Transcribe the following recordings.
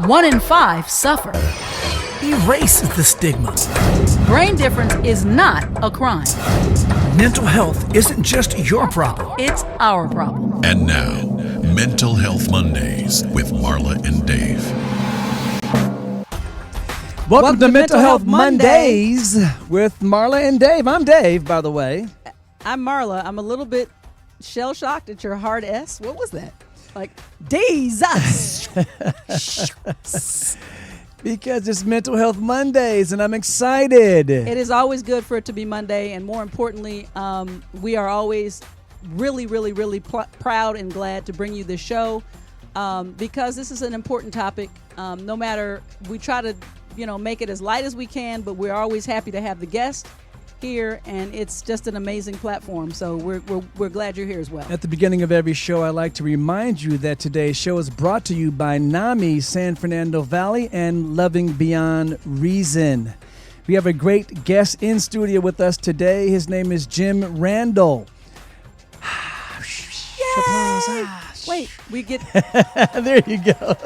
One in five suffer. Erase the stigma. Brain difference is not a crime. Mental health isn't just your problem. It's our problem. And now, Mental Health Mondays with Marla and Dave. Welcome to Mental Health Mondays with Marla and Dave. I'm Dave, by the way. I'm Marla. I'm a little bit shell-shocked at your hard S. What was that? Like, Jesus! Because it's Mental Health Mondays, and I'm excited. It is always good for it to be Monday, and more importantly, we are always really proud and glad to bring you this show because this is an important topic. No matter, we try to, make it as light as we can, but we're always happy to have the guest here, and it's just an amazing platform. So we're glad you're here as well. At the beginning of every show, I like to remind you that today's show is brought to you by NAMI San Fernando Valley and Loving Beyond Reason. We have a great guest in studio with us today. His name is Jim Randall. Yay! Wait, we get... There you go.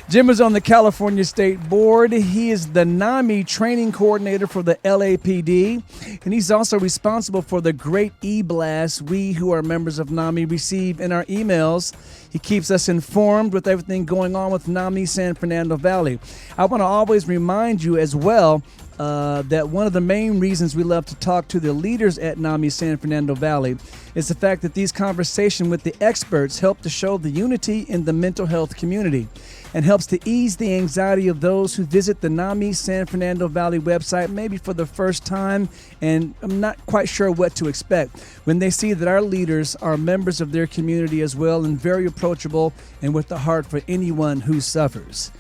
Jim is on the California State Board. He is the NAMI training coordinator for the LAPD, and he's also responsible for the great e-blast we who are members of NAMI receive in our emails. He keeps us informed with everything going on with NAMI San Fernando Valley. I want to always remind you as well that one of the main reasons we love to talk to the leaders at NAMI San Fernando Valley is the fact that these conversations with the experts help to show the unity in the mental health community and helps to ease the anxiety of those who visit the NAMI San Fernando Valley website maybe for the first time, and I'm not quite sure what to expect when they see that our leaders are members of their community as well and very approachable and with the heart for anyone who suffers.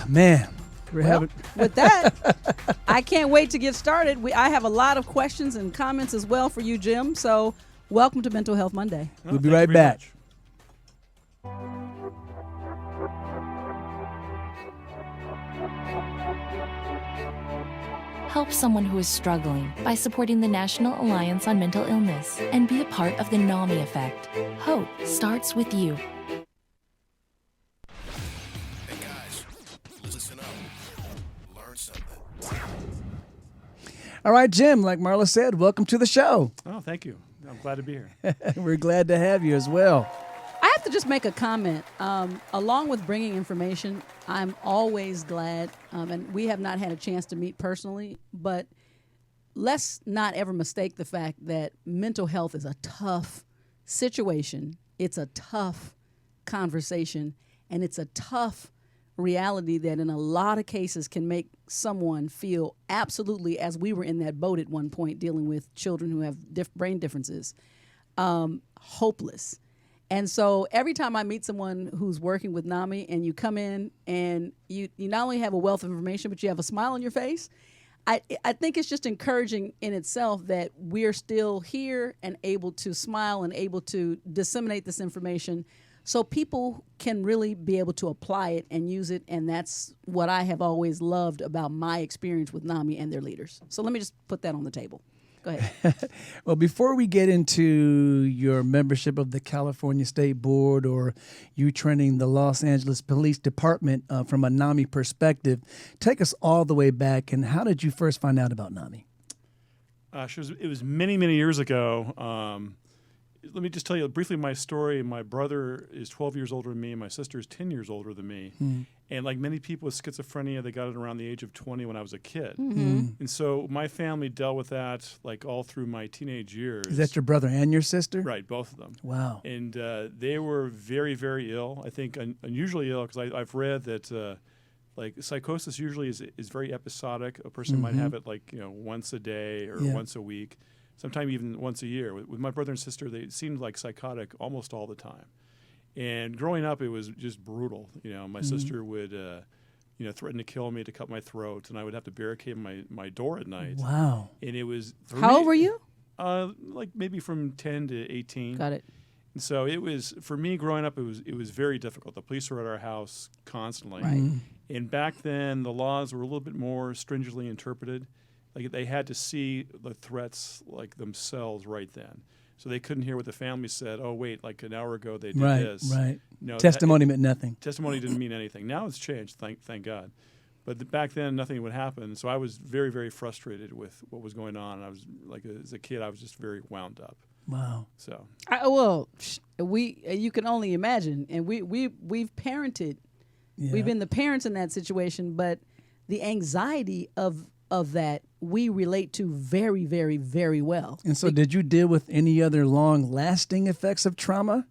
Man. With that, I can't wait to get started. I have a lot of questions and comments as well for you, Jim. So welcome to Mental Health Monday. We'll be right back. Help someone who is struggling by supporting the National Alliance on Mental Illness and be a part of the NAMI effect. Hope starts with you. All right, Jim, like Marla said, welcome to the show. Oh, thank you. I'm glad to be here. We're glad to have you as well. I have to just make a comment. Along with bringing information, I'm always glad, and we have not had a chance to meet personally, but let's not ever mistake the fact that mental health is a tough situation. It's a tough conversation, and it's a tough reality that in a lot of cases can make someone feel absolutely, as we were in that boat at one point dealing with children who have brain differences, hopeless. And so every time I meet someone who's working with NAMI and you come in and you not only have a wealth of information, but you have a smile on your face, I think it's just encouraging in itself that we're still here and able to smile and able to disseminate this information so people can really be able to apply it and use it, and that's what I have always loved about my experience with NAMI and their leaders. So let me just put that on the table. Go ahead. Well, before we get into your membership of the California State Board or you training the Los Angeles Police Department from a NAMI perspective, take us all the way back, and how did you first find out about NAMI? It was many years ago. Let me just tell you briefly my story. My brother is 12 years older than me. My sister is 10 years older than me. And like many people with schizophrenia, they got it around the age of 20 when I was a kid. And so my family dealt with that like all through my teenage years. Is that your brother and your sister? Right, both of them. Wow. And they were very ill. I think unusually ill because I've read that like psychosis usually is very episodic. A person might have it like once a day or once a week. Sometimes even once a year. With my brother and sister, they seemed like psychotic almost all the time. And growing up, it was just brutal. My sister would, threaten to kill me, to cut my throat, and I would have to barricade my door at night. Wow. And it was... How old were you? Like maybe from 10 to 18. Got it. And so it was, for me growing up, it was very difficult. The police were at our house constantly. Right. And back then, the laws were a little bit more stringently interpreted. Like they had to see the threats like themselves right then. So they couldn't hear what the family said. Oh, wait, like an hour ago they did Right, this. right. No, Testimony meant nothing. testimony didn't mean anything. Now it's changed, thank God. But back then, nothing would happen. So I was very, very frustrated with what was going on. I was like, as a kid, I was just very wound up. Wow. So You can only imagine, and we've parented. Yeah. We've been the parents in that situation, but the anxiety of that we relate to very, very, very well. And so, did you deal with any other long-lasting effects of trauma?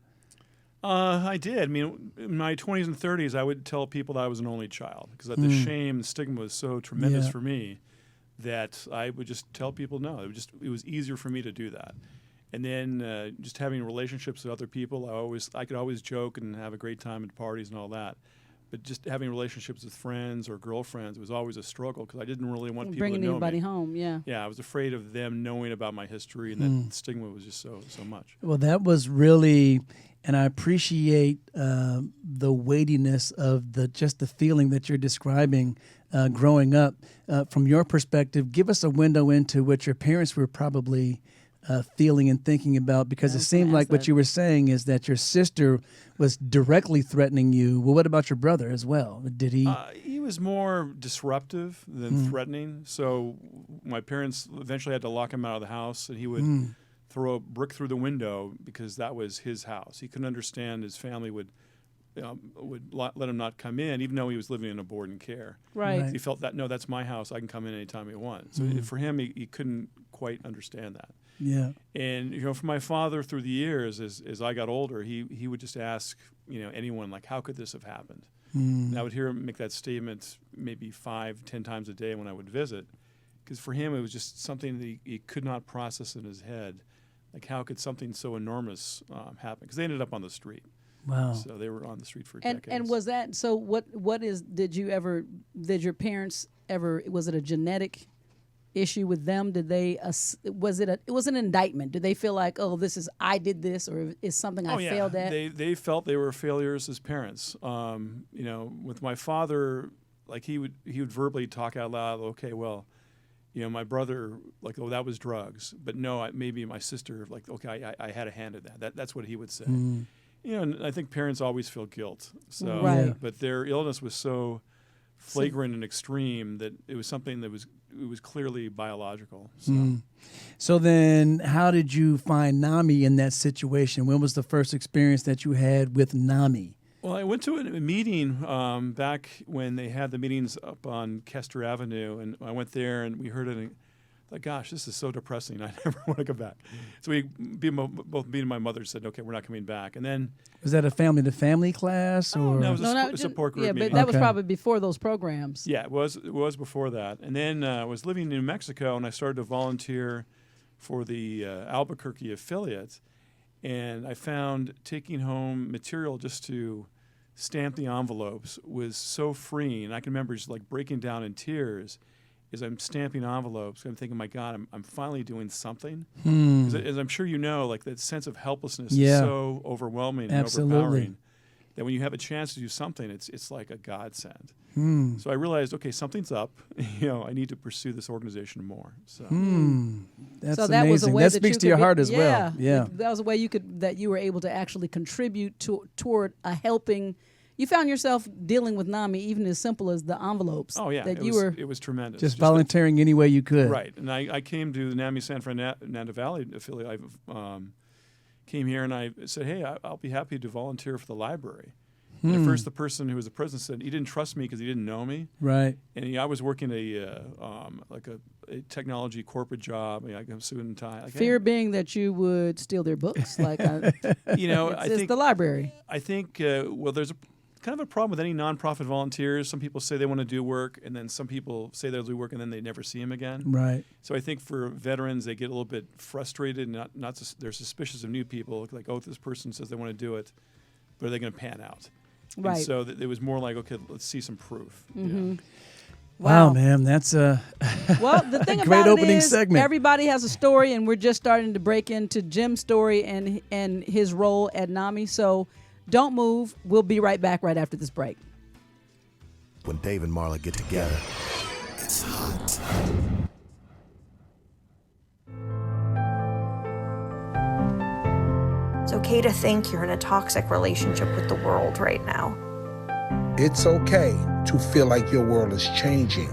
I did. I mean, in my 20s and 30s, I would tell people that I was an only child because the shame, the stigma was so tremendous for me that I would just tell people no. It was easier for me to do that. And then just having relationships with other people, I could always joke and have a great time at parties and all that. But just having relationships with friends or girlfriends was always a struggle because I didn't really want people Bringing to know anybody me. home, yeah. Yeah, I was afraid of them knowing about my history, and that stigma was just so much. Well, that was really, and I appreciate the weightiness of the feeling that you're describing growing up. From your perspective, give us a window into what your parents were probably feeling and thinking about, because it seemed like what you were saying is that your sister was directly threatening you. Well, what about your brother as well? Did he? He was more disruptive than threatening. So my parents eventually had to lock him out of the house, and he would throw a brick through the window because that was his house. He couldn't understand his family would let him not come in, even though he was living in a board and care. Right. He felt that, no, that's my house. I can come in anytime I want. So for him, he couldn't quite understand that. Yeah. And for my father, through the years, as I got older, he would just ask anyone, like, how could this have happened? And I would hear him make that statement maybe 5-10 times a day when I would visit, because for him it was just something that he could not process in his head. Like, how could something so enormous happen? Because they ended up on the street. Wow. So they were on the street for decades. And was that so? Did your parents ever? Was it a genetic issue with them? Did they? Was it an indictment? Did they feel like, oh, I did this, or is something I failed at? They felt they were failures as parents. With my father, like he would verbally talk out loud. Okay, well, my brother, like, oh, that was drugs, but no, maybe my sister, like, okay, I had a hand in that. That's what he would say. And I think parents always feel guilt. So, Right. But their illness was so flagrant and extreme that it was something that was clearly biological. So. So then, how did you find NAMI in that situation? When was the first experience that you had with NAMI? Well, I went to a meeting back when they had the meetings up on Kester Avenue, and I went there and we heard it. And, like, gosh, this is so depressing. I never want to go back. So both me and my mother said, okay, we're not coming back. And then Was that a family-to-family class? Or? no, it was a support group Yeah, meeting. but that was Okay. probably before those programs. Yeah, it was before that. And then I was living in New Mexico, and I started to volunteer for the Albuquerque affiliate. And I found taking home material just to stamp the envelopes was so freeing. I can remember just like breaking down in tears as I'm stamping envelopes. I'm thinking, my God, I'm finally doing something. 'Cause as I'm sure you know, like that sense of helplessness is so overwhelming and overpowering that when you have a chance to do something, it's like a godsend. So I realized, okay, something's up. I need to pursue this organization more. So That's So that was a amazing. way That that speaks you to your could heart be- as well. Yeah. That was a way that you were able to actually contribute toward a helping. You found yourself dealing with NAMI even as simple as the envelopes. oh yeah, that it was tremendous. Just the- volunteering any way you could. Right, and I came to the NAMI San Fernando Valley affiliate. I came here and I said, hey, I'll be happy to volunteer for the library. And at first, the person who was the president said he didn't trust me because he didn't know me. Right. And I was working a technology corporate job. I got a suit and tie. Like, Fear being that you would steal their books, like I it's think the library. I think there's a kind of a problem with any nonprofit volunteers. Some people say they want to do work, and then some people say they'll do work, and then they never see them again. Right. So I think for veterans, they get a little bit frustrated. They're suspicious of new people. Like, oh, this person says they want to do it, but are they going to pan out? Right. And so it was more like, okay, let's see some proof. Wow, man, that's Well, the thing Great about opening it is segment. everybody has a story, and we're just starting to break into Jim's story and his role at NAMI. So don't move. We'll be right back right after this break. When Dave and Marla get together, it's hot. okay to think you're in a toxic relationship with the world right now. It's okay to feel like your world is changing.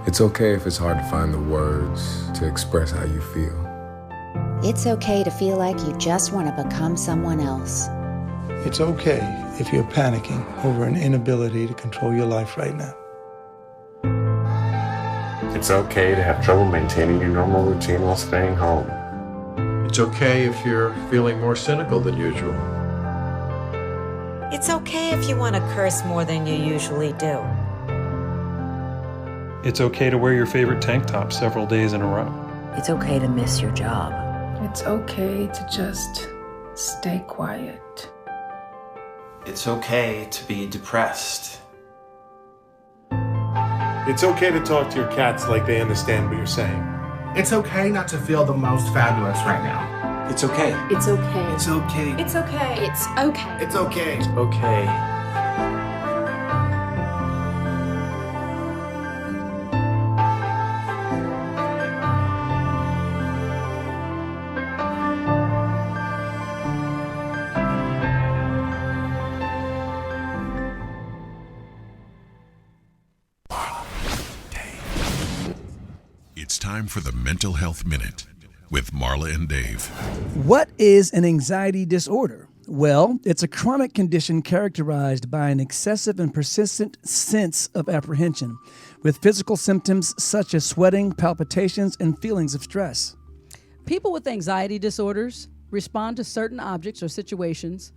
It's okay if it's hard to find the words to express how you feel. It's okay to feel like you just want to become someone else. It's okay if you're panicking over an inability to control your life right now. It's okay to have trouble maintaining your normal routine while staying home. It's okay if you're feeling more cynical than usual. It's okay if you want to curse more than you usually do. It's okay to wear your favorite tank top several days in a row. It's okay to miss your job. It's okay to just stay quiet. It's okay to be depressed. It's okay to talk to your cats like they understand what you're saying. It's okay not to feel the most fabulous right now. It's okay. It's okay. It's okay. It's okay. It's okay. It's okay. It's okay. It's time for the Mental Health Minute with Marla and Dave. What is an anxiety disorder? Well, it's a chronic condition characterized by an excessive and persistent sense of apprehension, with physical symptoms such as sweating, palpitations, and feelings of stress. People with anxiety disorders respond to certain objects or situations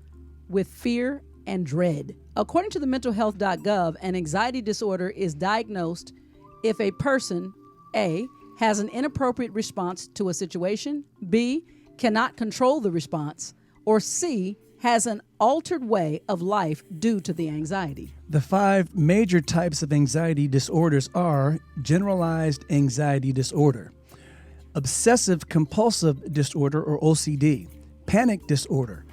with fear and dread. According to the mentalhealth.gov, an anxiety disorder is diagnosed if a person, A, has an inappropriate response to a situation, B, cannot control the response, or C, has an altered way of life due to the anxiety. The 5 major types of anxiety disorders are generalized anxiety disorder, obsessive compulsive disorder or OCD, panic disorder,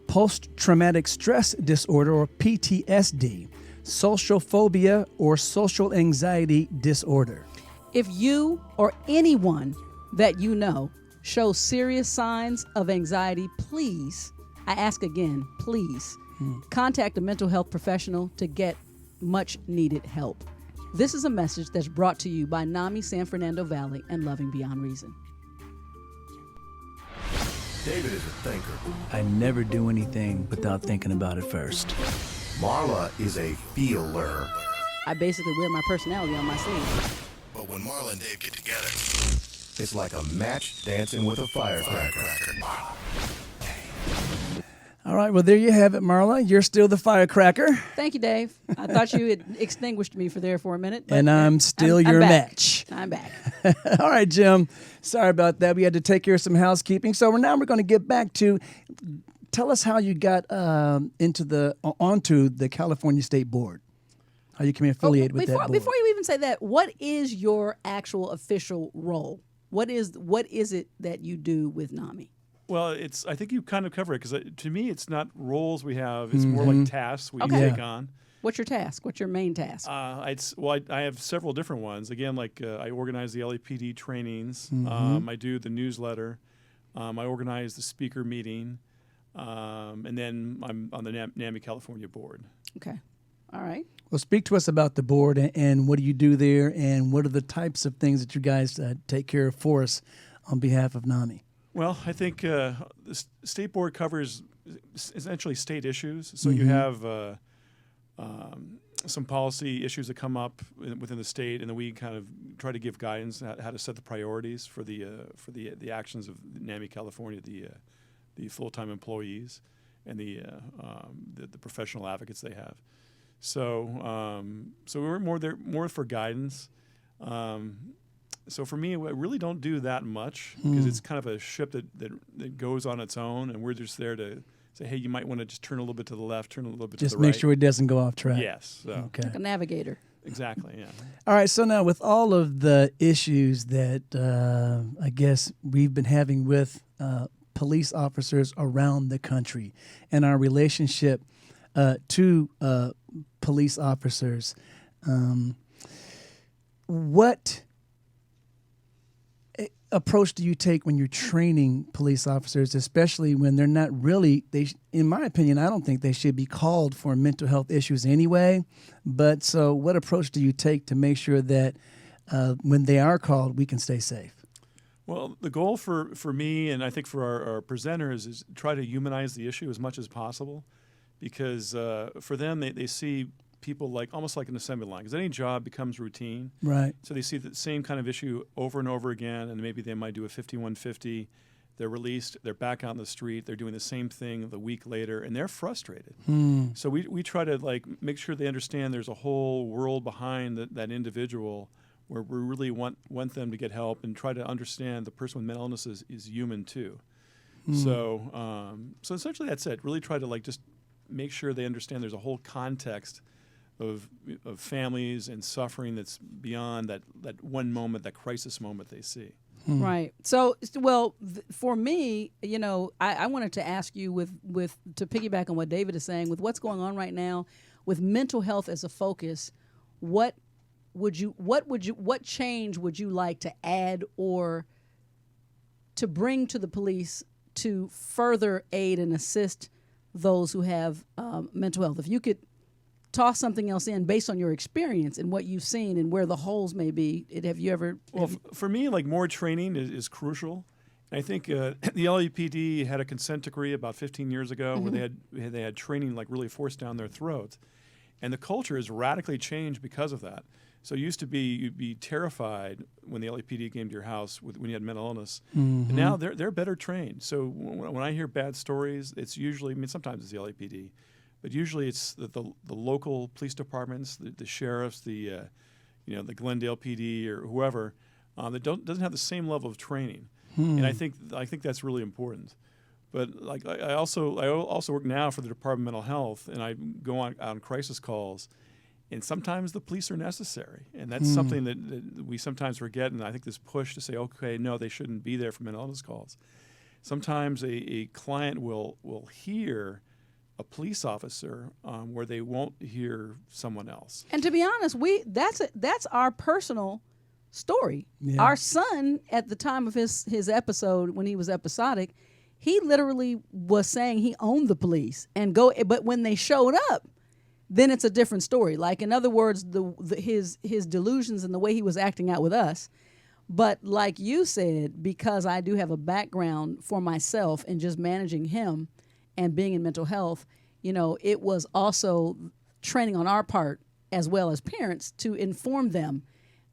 post-traumatic stress disorder or PTSD, social phobia or social anxiety disorder. If you or anyone that you know shows serious signs of anxiety, please, I ask again, please, contact a mental health professional to get much needed help. This is a message that's brought to you by NAMI San Fernando Valley and Loving Beyond Reason. David is a thinker. I never do anything without thinking about it first. Marla is a feeler. I basically wear my personality on my sleeve. But when Marla and Dave get together, it's like a match dancing with a firecracker. All right, well, there you have it, Marla. You're still the firecracker. Thank you, Dave. I thought you had extinguished me for a minute. But and I'm still your match. I'm back. All right, Jim. Sorry about that. We had to take care of some housekeeping. So now we're going to get back to, tell us how you got onto the California State Board. How you can be affiliated with that board. Before you even say that, what is your actual official role? What is it that you do with NAMI? Well, I think you kind of cover it because to me, it's not roles we have; it's more like tasks we take on. What's your task? What's your main task? I have several different ones. Again, I organize the LAPD trainings. I do the newsletter. I organize the speaker meeting, and then I'm on the NAMI California board. Okay. All right. Well, speak to us about the board and what do you do there, and what are the types of things that you guys take care of for us on behalf of NAMI? Well, I think the state board covers essentially state issues. So you have some policy issues that come up within the state, and then we kind of try to give guidance on how to set the priorities for the actions of NAMI California, the full-time employees, and the professional advocates they have. So we're more for guidance. So for me, I really don't do that much because it's kind of a ship that goes on its own, and we're just there to say, hey, you might want to just turn a little bit to the left, turn a little bit to the right. Just make sure it doesn't go off track. Yes. So. Okay. Like a navigator. Exactly, yeah. All right, so now with all of the issues that I guess we've been having with police officers around the country and our relationship to police officers, approach do you take when you're training police officers, especially when they're not really, in my opinion, I don't think they should be called for mental health issues anyway. But so what approach do you take to make sure that when they are called, we can stay safe? Well, the goal for me and I think for our presenters is try to humanize the issue as much as possible, because for them, they see people almost like an assembly line, because any job becomes routine. Right. So they see the same kind of issue over and over again, and maybe they might do a 5150. They're released. They're back out in the street. They're doing the same thing the week later, and they're frustrated. So we try to make sure they understand there's a whole world behind that individual, where we really want them to get help and try to understand the person with mental illness is human too. So essentially that's it. Really try to just make sure they understand there's a whole context of families and suffering that's beyond that one moment, that crisis moment they see. Right. So, for me, I wanted to ask you to piggyback on what David is saying, with what's going on right now with mental health as a focus, what change would you like to add or to bring to the police to further aid and assist those who have mental health? If you could toss something else in based on your experience and what you've seen and where the holes may be, have you ever? For me, more training is crucial. And I think the LAPD had a consent decree about 15 years ago where they had training really forced down their throats, and the culture has radically changed because of that. So it used to be you'd be terrified when the LAPD came to your house when you had mental illness. And now they're better trained. So when I hear bad stories, it's usually, sometimes it's the LAPD, but usually it's the local police departments, the sheriffs, the Glendale PD or whoever that doesn't have the same level of training. And I think that's really important. But I also work now for the Department of Mental Health, and I go on crisis calls. And sometimes the police are necessary, and that's something that we sometimes forget. And I think this push to say, okay, no, they shouldn't be there for mental illness calls. Sometimes a client will hear a police officer where they won't hear someone else. And to be honest, that's our personal story. Yeah. Our son, at the time of his episode, when he was episodic, he literally was saying he owned the police but when they showed up, then it's a different story. In other words, his delusions and the way he was acting out with us. But like you said, because I do have a background for myself in just managing him and being in mental health, it was also training on our part as well as parents to inform them.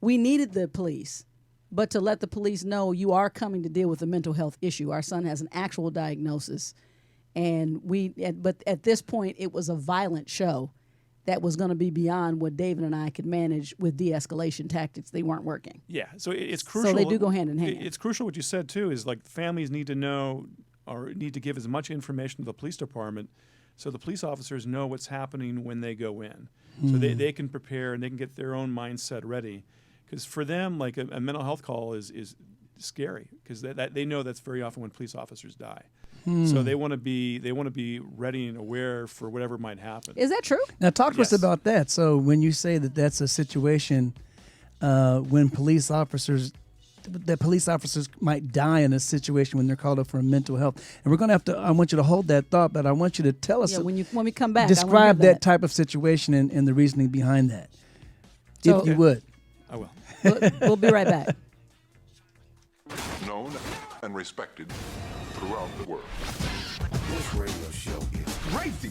We needed the police, but to let the police know you are coming to deal with a mental health issue. Our son has an actual diagnosis, but at this point, it was a violent show that was going to be beyond what David and I could manage with de-escalation tactics. They weren't working. Yeah, so it's crucial. So they do go hand in hand. It's crucial what you said, too, is families need to know or need to give as much information to the police department so the police officers know what's happening when they go in. So they can prepare and they can get their own mindset ready. Because for them, a mental health call is scary, because they know that's very often when police officers die. So they want to be ready and aware for whatever might happen. Is that true? Now talk to us about that. So when you say that that's a situation when police officers might die in a situation when they're called up for mental health, and we're going to have to. I want you to hold that thought, but I want you to tell us when we come back. Describe that type of situation and the reasoning behind that, if you would. I will. We'll be right back. Known and respected throughout the world. This radio show is crazy.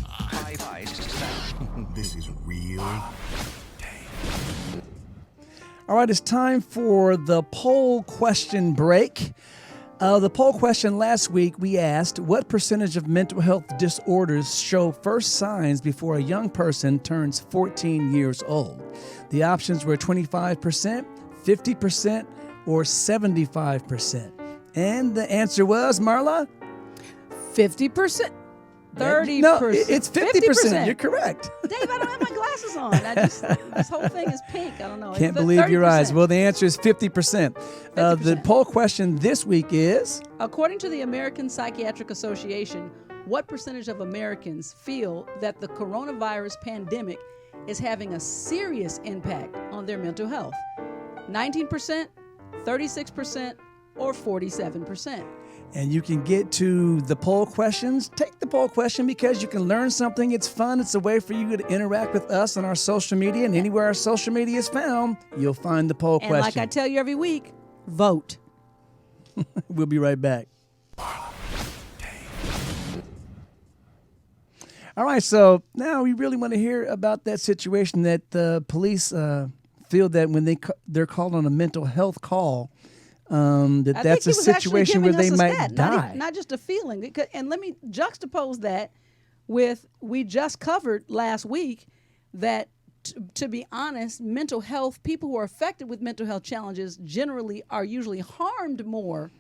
Hi-fi sound. This is real. All right, it's time for the poll question break. The poll question last week, we asked, what percentage of mental health disorders show first signs before a young person turns 14 years old? The options were 25%, 50%, or 75%. And the answer was, Marla? 50%. 30%. No, it's 50%. You're correct. Dave, I don't have my glasses on. This whole thing is pink. I don't know. Can't believe your eyes. Well, the answer is 50%. The poll question this week is? According to the American Psychiatric Association, what percentage of Americans feel that the coronavirus pandemic is having a serious impact on their mental health? 19%, 36%, or 47%. And you can get to the poll questions. Take the poll question because you can learn something. It's fun. It's a way for you to interact with us on our social media. And anywhere our social media is found, you'll find the poll question. And like I tell you every week, vote. We'll be right back. All right, so now we really want to hear about that situation that the police feel that when they're called on a mental health call, that's a situation where they might die. Not just a feeling. And let me juxtapose that with, we just covered last week that, to be honest, mental health, people who are affected with mental health challenges generally are usually harmed more.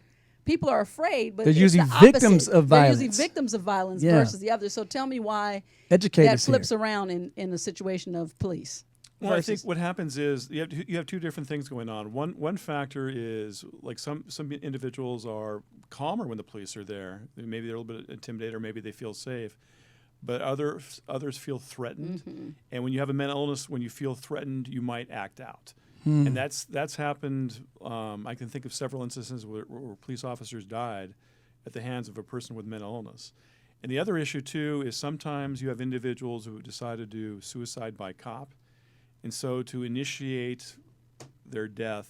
People are afraid, but they're usually victims of violence. They're usually victims of violence versus the other. So tell me why that flips around in a situation of police. Well, I think what happens is you have two different things going on. One factor is like some individuals are calmer when the police are there. Maybe they're a little bit intimidated, or maybe they feel safe. But others feel threatened. Mm-hmm. And when you have a mental illness, when you feel threatened, you might act out. And that's happened. I can think of several instances where police officers died at the hands of a person with mental illness. And the other issue too is sometimes you have individuals who decide to do suicide by cop. And so to initiate their death,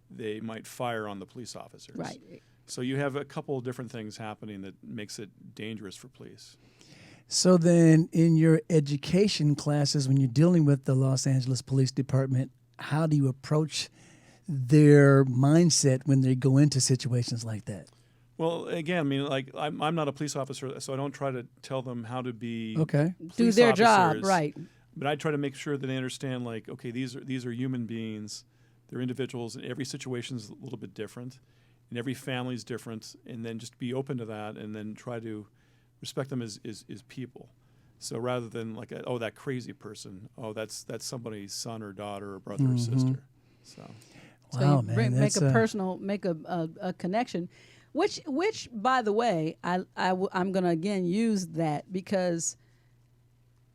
they might fire on the police officers. Right. So you have a couple of different things happening that makes it dangerous for police. So then in your education classes, when you're dealing with the Los Angeles Police Department, how do you approach their mindset when they go into situations like that? Well, again, I mean, like I'm not a police officer, so I don't try to tell them how to be do their job, right? But I try to make sure that they understand, like, okay, these are human beings, they're individuals, and every situation is a little bit different, and every family is different, and then just be open to that, and then try to respect them as people. So rather than like, that crazy person, that's somebody's son or daughter or brother or sister. So wow, you man, make a connection, which by the way, I'm going to again use that because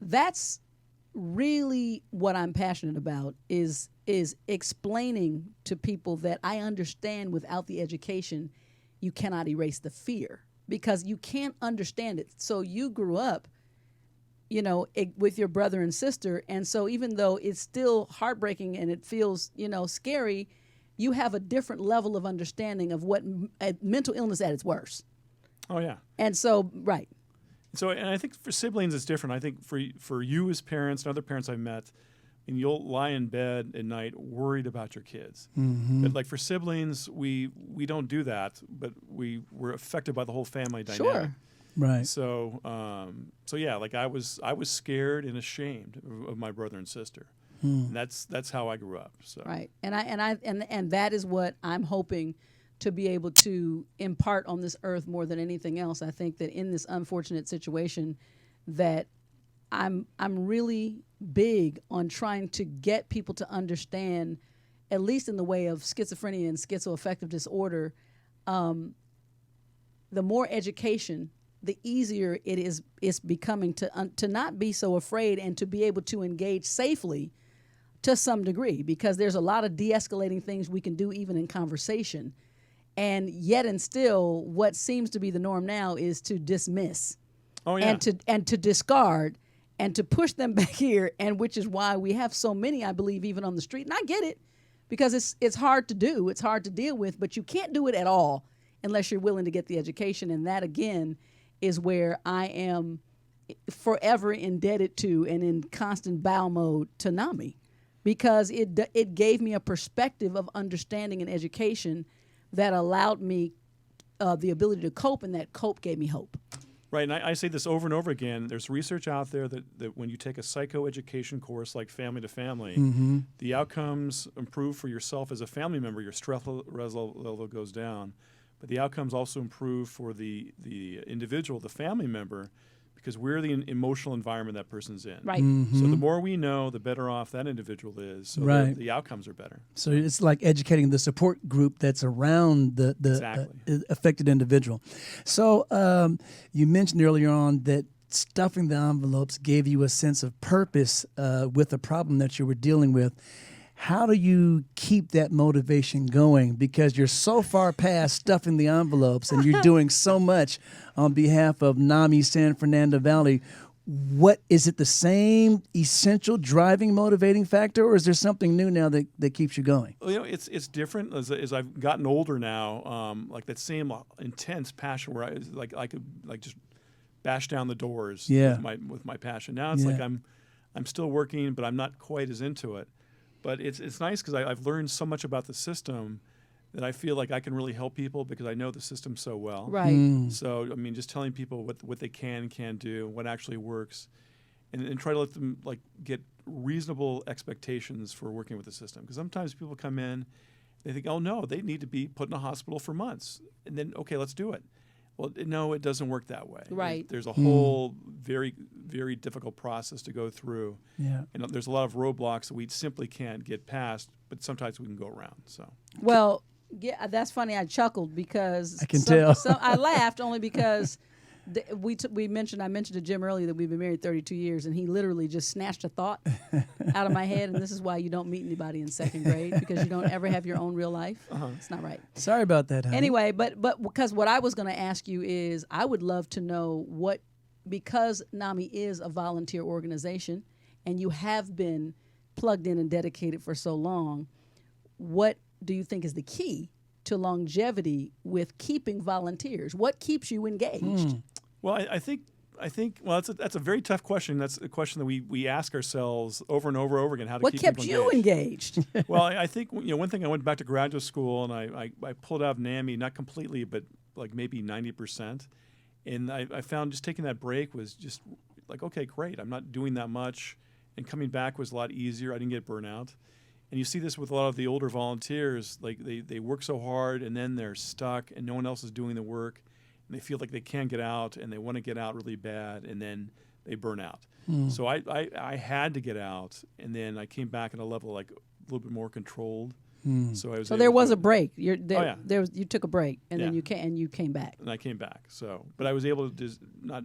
that's really what I'm passionate about is explaining to people that I understand without the education, you cannot erase the fear because you can't understand it. So you grew up, with your brother and sister. And so even though it's still heartbreaking and it feels, scary, you have a different level of understanding of what mental illness at its worst. Oh, yeah. And so, right. So, and I think for siblings it's different. I think for you as parents and other parents I've met, and you'll lie in bed at night worried about your kids. Mm-hmm. But like for siblings, we don't do that, but we're affected by the whole family dynamic. Sure. Right. So, yeah, like I was scared and ashamed of my brother and sister. And that's how I grew up. So. Right. And that is what I'm hoping to be able to impart on this earth more than anything else. I think that in this unfortunate situation that I'm really big on trying to get people to understand, at least in the way of schizophrenia and schizoaffective disorder, the more education, the easier it's becoming to not be so afraid and to be able to engage safely to some degree, because there's a lot of de-escalating things we can do even in conversation. And yet and still, what seems to be the norm now is to dismiss and to discard and to push them back here, and which is why we have so many, I believe, even on the street. And I get it, because it's hard to do. It's hard to deal with, but you can't do it at all unless you're willing to get the education. And that, again, is where I am forever indebted to and in constant bow mode to NAMI, because it gave me a perspective of understanding and education that allowed me the ability to cope, and that cope gave me hope. Right, and I say this over and over again. There's research out there that when you take a psychoeducation course like Family to Family, the outcomes improve for yourself as a family member. Your stress level goes down. But the outcomes also improve for the individual, the family member, because we're the emotional environment that person's in. Right. So the more we know, the better off that individual is. So the outcomes are better. So it's like educating the support group that's around the affected individual. So you mentioned earlier on that stuffing the envelopes gave you a sense of purpose with the problem that you were dealing with. How do you keep that motivation going? Because you're so far past stuffing the envelopes and you're doing so much on behalf of NAMI San Fernando Valley. What is it, the same essential driving motivating factor, or is there something new now that keeps you going? Well, it's different as I've gotten older now. Like that same intense passion where I could just bash down the doors with my passion. Now it's like I'm still working, but I'm not quite as into it. But it's nice because I've learned so much about the system that I feel like I can really help people because I know the system so well. Right. So, I mean, just telling people what they can and can't do, what actually works, and try to let them get reasonable expectations for working with the system. Because sometimes people come in, they think, oh, no, they need to be put in a hospital for months. And then, okay, let's do it. Well, no, it doesn't work that way. Right. There's a whole very, very difficult process to go through. Yeah. And there's a lot of roadblocks that we simply can't get past, but sometimes we can go around. So. Well, yeah, that's funny. I chuckled because I can tell. I laughed only because I mentioned to Jim earlier that we've been married 32 years, and he literally just snatched a thought out of my head. And this is why you don't meet anybody in second grade, because you don't ever have your own real life. It's not right. Sorry about that, honey. Anyway, but because what I was going to ask you is, I would love to know because NAMI is a volunteer organization, and you have been plugged in and dedicated for so long, what do you think is the key to longevity with keeping volunteers? What keeps you engaged? Well, I think that's a very tough question. That's a question that we ask ourselves over and over again. How to keep kept people you engaged? Well, I think one thing, I went back to graduate school and I pulled out of NAMI, not completely, but like maybe 90%. And I found just taking that break was just like, okay, great. I'm not doing that much. And coming back was a lot easier. I didn't get burnout. And you see this with a lot of the older volunteers. Like they work so hard and then they're stuck and no one else is doing the work. And they feel like they can't get out and they want to get out really bad and then they burn out. So I had to get out, and then I came back at a level like a little bit more controlled. So there was a break. You took a break, and then you came back. And I came back. But I was able to just not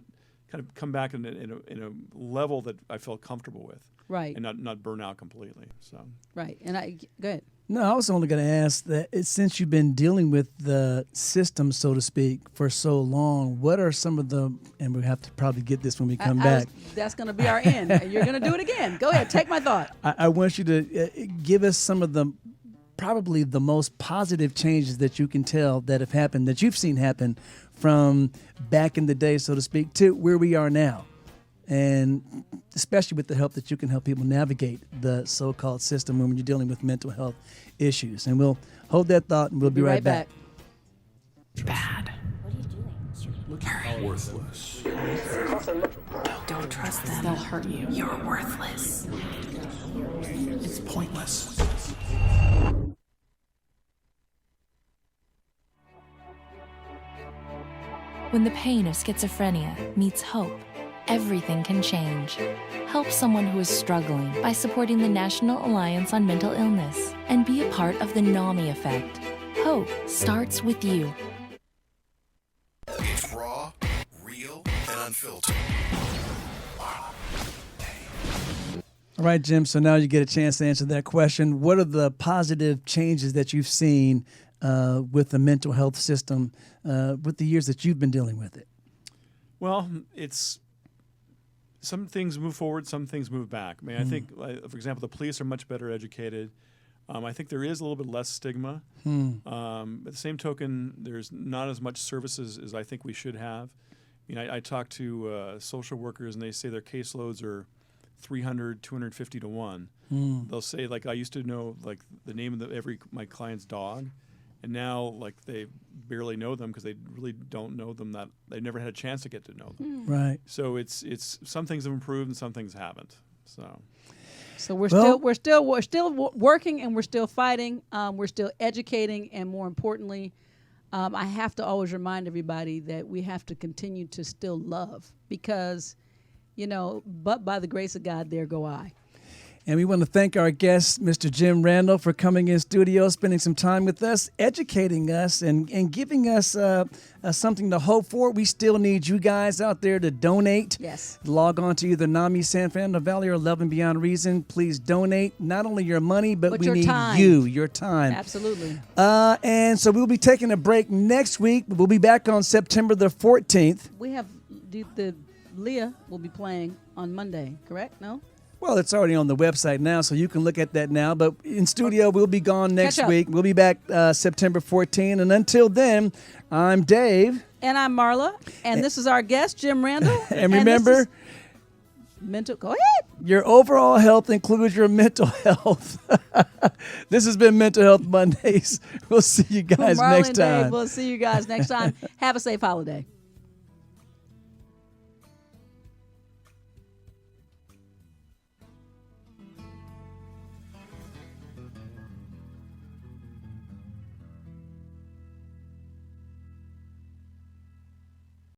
kind of come back in a level that I felt comfortable with. Right. And not burn out completely. So. Right. And go ahead. No, I was only going to ask that since you've been dealing with the system, so to speak, for so long, what are some of and we'll have to probably get this when we come back. That's going to be our end. And you're going to do it again. Go ahead. Take my thought. I want you to give us some of probably the most positive changes that you can tell that have happened, that you've seen happen from back in the day, so to speak, to where we are now. And especially with the help that you can help people navigate the so-called system when you're dealing with mental health issues. And we'll hold that thought and we'll be right back. Bad. What are you doing? Worthless. Don't trust them. They'll hurt you. You're worthless. It's pointless. When the pain of schizophrenia meets hope, everything can change. Help someone who is struggling by supporting the National Alliance on Mental Illness and be a part of the NAMI effect. Hope starts with you. It's raw, real, and unfiltered. All right, Jim, so now you get a chance to answer that question. What are the positive changes that you've seen with the mental health system with the years that you've been dealing with it? Well, it's some things move forward, some things move back. I mean, I think, for example, the police are much better educated. I think there is a little bit less stigma. At the same token, there's not as much services as I think we should have. I mean, I talk to social workers, and they say their caseloads are 300, 250 to 1. They'll say, like, I used to know, like, the name of my client's dog, and now, like, they barely know them because they really don't know them. That they never had a chance to get to know them. Right. So it's some things have improved and some things haven't. So we're still working, and we're still fighting. We're still educating, and more importantly, I have to always remind everybody that we have to continue to still love, because, but by the grace of God, there go I. And we want to thank our guest, Mr. Jim Randall, for coming in studio, spending some time with us, educating us, and giving us something to hope for. We still need you guys out there to donate. Yes. Log on to either NAMI San Fernando Valley or Love and Beyond Reason. Please donate not only your money, but we your need time. your time. Absolutely. And so we'll be taking a break next week. We'll be back on September the 14th. We have the Leah will be playing on Monday, correct? No? Well, it's already on the website now, so you can look at that now. But in studio, we'll be gone next Catch up. week. We'll be back September 14. And until then, I'm Dave. And I'm Marla. And this is our guest, Jim Randall. And remember, go ahead. Your overall health includes your mental health. This has been Mental Health Mondays. We'll see you guys Marla next and time. Dave, we'll see you guys next time. Have a safe holiday.